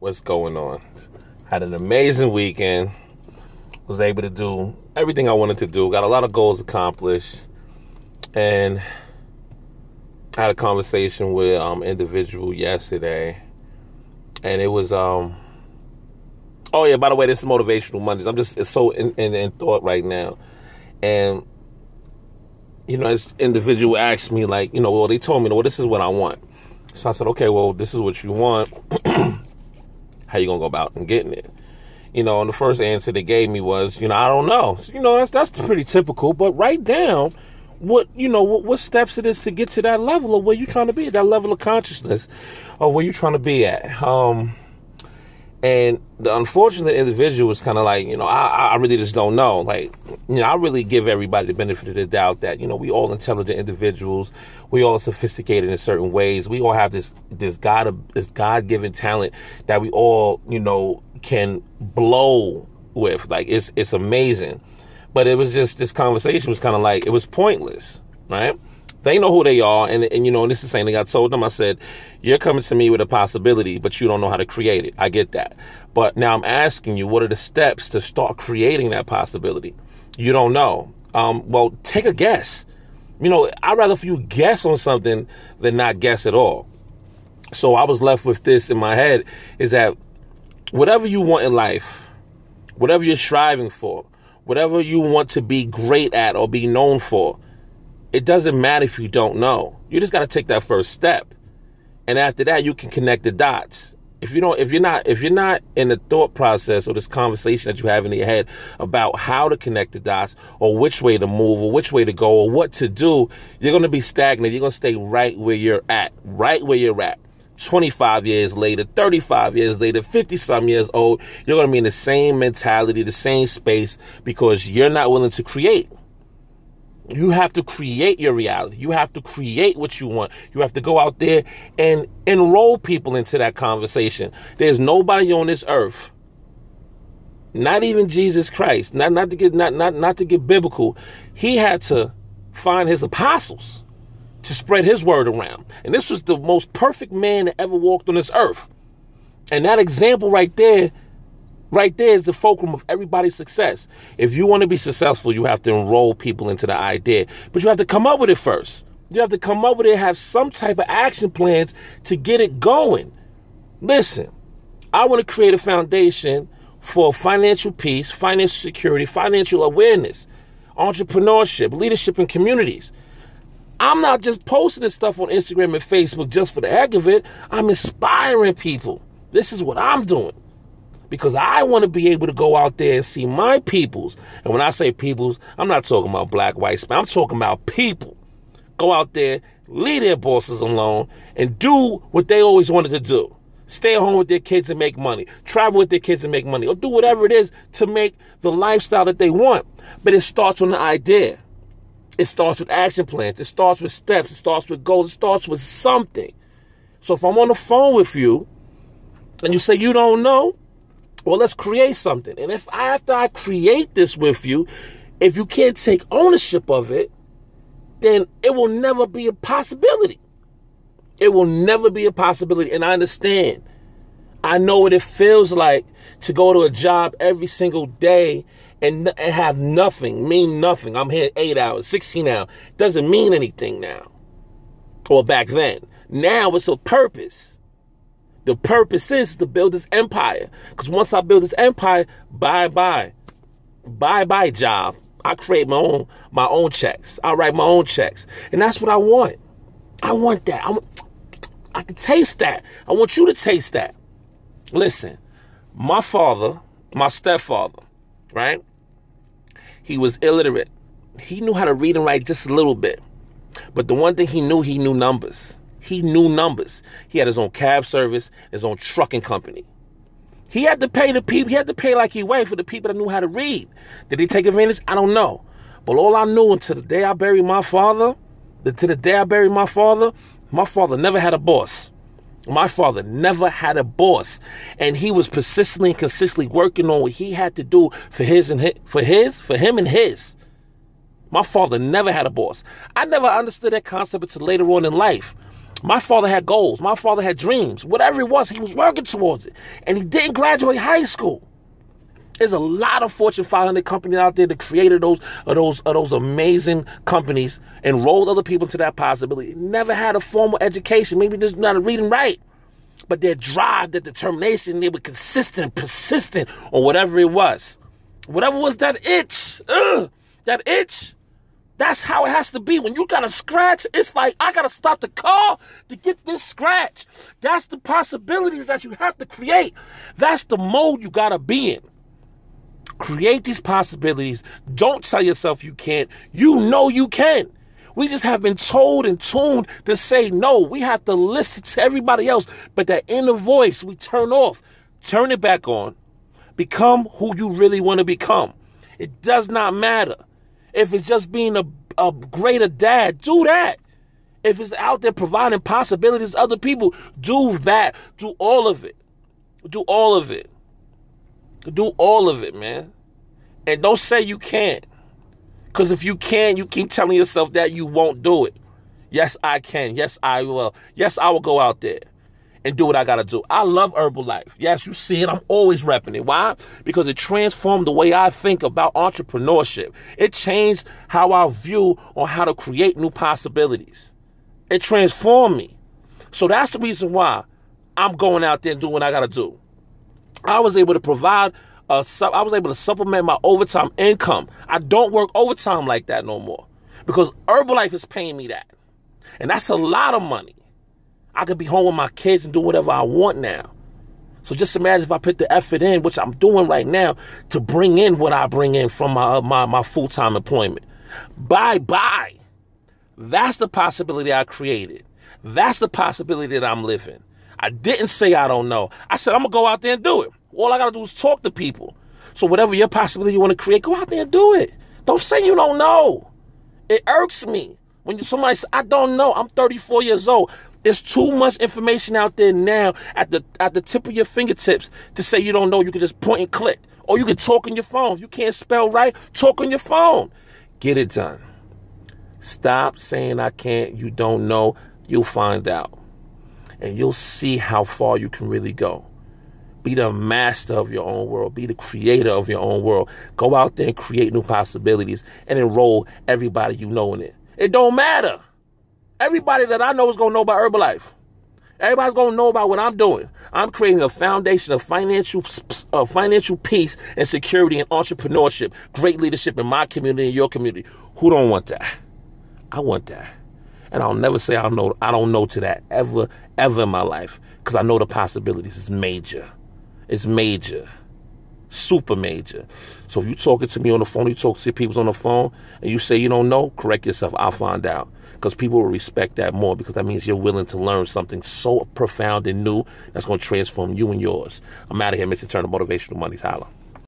What's going on? Had an amazing weekend. Was able to do everything I wanted to do. Got a lot of goals accomplished. And I had a conversation with individual yesterday. And it was, oh yeah, by the way, this is Motivational Mondays. It's so in thought right now. And, this individual asked me, like, well, they told me, well, this is what I want. So I said, okay, well, this is what you want. How you gonna go about and getting it? And the first answer they gave me was, I don't know. So, that's pretty typical. But write down what steps it is to get to that level of where you're trying to be, that level of consciousness of where you're trying to be at. And the unfortunate individual was kind of like, I really just don't know. Like, I really give everybody the benefit of the doubt that, we all intelligent individuals. We all are sophisticated in certain ways. We all have this God-given talent that we all, can blow with. Like, it's amazing. But it was just, this conversation was kind of like, it was pointless, right? They know who they are, and this is the same thing I told them. I said, you're coming to me with a possibility, but you don't know how to create it. I get that. But now I'm asking you, what are the steps to start creating that possibility? You don't know. Well, take a guess. I'd rather for you guess on something than not guess at all. So I was left with this in my head, is that whatever you want in life, whatever you're striving for, whatever you want to be great at or be known for, it doesn't matter if you don't know. You just got to take that first step. And after that, you can connect the dots. If you're not in the thought process or this conversation that you have in your head about how to connect the dots or which way to move or which way to go or what to do, you're going to be stagnant. You're going to stay right where you're at. 25 years later, 35 years later, 50-some years old, you're going to be in the same mentality, the same space, because you're not willing to create. You have to create your reality. You have to create what you want. You have to go out there and enroll people into that conversation. There's nobody on this earth, not even Jesus Christ, not to get biblical. He had to find his apostles to spread his word around. And this was the most perfect man that ever walked on this earth. And that example right there is the fulcrum of everybody's success. If you want to be successful, you have to enroll people into the idea. But you have to come up with it first. You have to come up with it, have some type of action plans to get it going. Listen, I want to create a foundation for financial peace, financial security, financial awareness, entrepreneurship, leadership in communities. I'm not just posting this stuff on Instagram and Facebook just for the heck of it. I'm inspiring people. This is what I'm doing. Because I want to be able to go out there and see my peoples. And when I say peoples, I'm not talking about black, white, I'm talking about people. Go out there, leave their bosses alone, and do what they always wanted to do. Stay at home with their kids and make money. Travel with their kids and make money. Or do whatever it is to make the lifestyle that they want. But it starts with an idea. It starts with action plans. It starts with steps. It starts with goals. It starts with something. So if I'm on the phone with you, and you say you don't know, well, let's create something. And if after I create this with you, if you can't take ownership of it, then it will never be a possibility. It will never be a possibility. And I understand. I know what it feels like to go to a job every single day and have nothing, mean nothing. I'm here 8 hours, 16 hours. Doesn't mean anything now. Or back then. Now it's a purpose. The purpose is to build this empire. Because once I build this empire, bye-bye. Bye-bye job. I create my own checks. I write my own checks. And that's what I want. I want that. I can taste that. I want you to taste that. Listen, my father, my stepfather, right? He was illiterate. He knew how to read and write just a little bit. But the one thing he knew numbers. He knew numbers. He had his own cab service, his own trucking company. He had to pay the people. He had to pay like he weighed for the people that knew how to read. Did he take advantage? I don't know. But all I knew until the day I buried my father, my father never had a boss. My father never had a boss. And he was persistently and consistently working on what he had to do for him and his. My father never had a boss. I never understood that concept until later on in life. My father had goals. My father had dreams. Whatever it was, he was working towards it. And he didn't graduate high school. There's a lot of Fortune 500 companies out there that created those amazing companies, enrolled other people into that possibility. Never had a formal education, maybe just not a read and write. But their drive, their determination, they were consistent, persistent on whatever it was. Whatever was that itch, that's how it has to be. When you got a scratch, it's like, I got to stop the car to get this scratch. That's the possibilities that you have to create. That's the mode you got to be in. Create these possibilities. Don't tell yourself you can't. You know you can. We just have been told and tuned to say no. We have to listen to everybody else. But that inner voice, we turn off. Turn it back on. Become who you really want to become. It does not matter. If it's just being a greater dad, do that. If it's out there providing possibilities to other people, do that. Do all of it. Do all of it. Do all of it, man. And don't say you can't. Because if you can, you keep telling yourself that you won't do it. Yes, I can. Yes, I will. Yes, I will go out there and do what I got to do. I love Herbalife. Yes, you see it. I'm always repping it. Why? Because it transformed the way I think about entrepreneurship. It changed how I view on how to create new possibilities. It transformed me. So that's the reason why I'm going out there and doing what I got to do. I was able to provide, I was able to supplement my overtime income. I don't work overtime like that no more because Herbalife is paying me that. And that's a lot of money. I could be home with my kids and do whatever I want now. So just imagine if I put the effort in, which I'm doing right now, to bring in what I bring in from my full-time employment. Bye-bye. That's the possibility I created. That's the possibility that I'm living. I didn't say I don't know. I said I'm going to go out there and do it. All I got to do is talk to people. So whatever your possibility you want to create, go out there and do it. Don't say you don't know. It irks me when somebody says, I don't know. I'm 34 years old. There's too much information out there now at the tip of your fingertips to say you don't know. You can just point and click. Or you can talk on your phone. If you can't spell right, talk on your phone. Get it done. Stop saying I can't, you don't know. You'll find out. And you'll see how far you can really go. Be the master of your own world. Be the creator of your own world. Go out there and create new possibilities and enroll everybody you know in it. It don't matter. Everybody that I know is going to know about Herbalife. Everybody's going to know about what I'm doing. I'm creating a foundation of financial peace and security and entrepreneurship. Great leadership in my community and your community. Who don't want that? I want that. And I'll never say I don't know to that ever in my life. Because I know the possibilities. It's major. It's major. Super major. So if you're talking to me on the phone, you talk to your people on the phone, and you say you don't know, correct yourself. I'll find out. Because people will respect that more, because that means you're willing to learn something so profound and new that's going to transform you and yours. I'm out of here, Mr. Turner, Motivational Mondays. Holla.